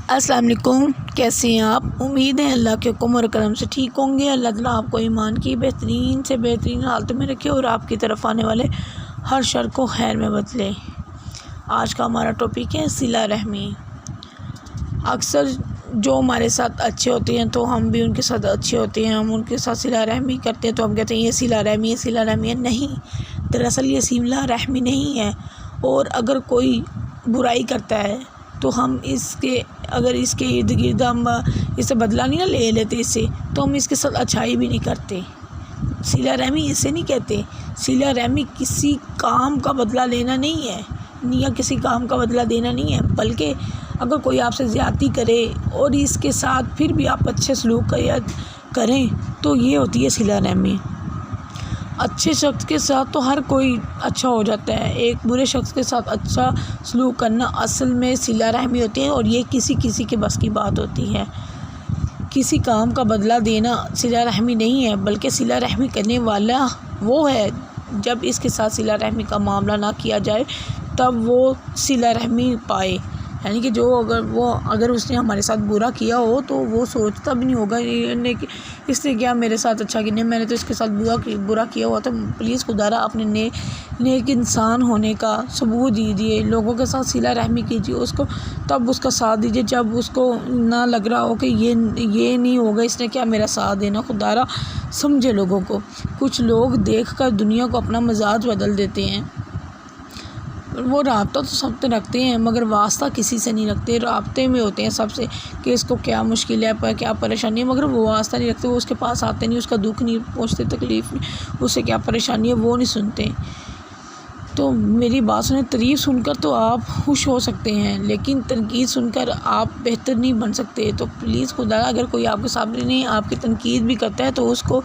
अस्सलाम वालेकुम। कैसे हैं आप? उम्मीद है अल्लाह के हुक्म और करम से ठीक होंगे। अल्लाह ताला आपको ईमान की बेहतरीन से बेहतरीन हालत में रखे और आपकी तरफ आने वाले हर शर को खैर में बदले। आज का हमारा टॉपिक है सिला रहमी। अक्सर जो हमारे साथ अच्छे होते हैं तो हम भी उनके साथ अच्छे होते हैं, हम उनके साथ सिला रहमी करते हैं तो हम कहते हैं ये सिला रहमी है, सिला रहमी है। नहीं, दरअसल ये सिला रहमी नहीं है। और अगर कोई बुराई करता है तो हम अगर इसके इर्द गिर्द हम इससे बदला नहीं ना ले लेते इससे, तो हम इसके साथ अच्छाई भी नहीं करते। सिला रहमी इसे नहीं कहते। सिला रहमी किसी काम का बदला लेना नहीं है, या किसी काम का बदला देना नहीं है, बल्कि अगर कोई आपसे ज़्यादती करे और इसके साथ फिर भी आप अच्छे सलूक करें तो ये होती है सिला रहमी। अच्छे शख्स के साथ तो हर कोई अच्छा हो जाता है, एक बुरे शख्स के साथ अच्छा सलूक करना असल में सिला रहमी होती है। और ये किसी किसी के बस की बात होती है। किसी काम का बदला देना सिला रहमी नहीं है, बल्कि सिला रहमी करने वाला वो है जब इसके साथ सिला रहमी का मामला ना किया जाए तब वो सिला रहमी पाए। यानी कि अगर उसने हमारे साथ बुरा किया हो तो वो सोचता भी नहीं होगा कि इसने क्या मेरे साथ अच्छा किया, मैंने तो इसके साथ बुरा किया हुआ। तो प्लीज़ खुदारा अपने नेक इंसान होने का सबूत दीजिए, लोगों के साथ सिला रहमी कीजिए, उसको तब उसका साथ दीजिए जब उसको ना लग रहा हो कि ये नहीं होगा, इसने क्या मेरा साथ देना। खुदारा समझे लोगों को। कुछ लोग देख कर दुनिया को अपना मिजाज बदल देते हैं। वो राब्ता तो सबसे रखते हैं मगर वास्ता किसी से नहीं रखते। राब्ते में होते हैं सबसे कि इसको क्या मुश्किल है, पर क्या परेशानी है, मगर वो वास्ता नहीं रखते। वो उसके पास आते नहीं, उसका दुख नहीं पहुंचते, तकलीफ़ नहीं, उसे क्या परेशानी है वो नहीं सुनते। तो मेरी बात सुने, तारीफ़ सुनकर तो आप खुश हो सकते हैं, लेकिन तनकीद सुनकर आप बेहतर नहीं बन सकते। तो प्लीज़ खुदा, अगर कोई आपके सामने नहीं आपकी तनकीद भी करता है तो उसको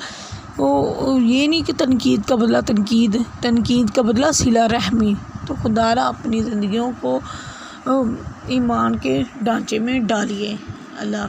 ये नहीं कि तनकीद का बदला सिला रहमी। तो खुदारा अपनी ज़िंदगियों को ईमान के ढांचे में डालिए। अल्लाह।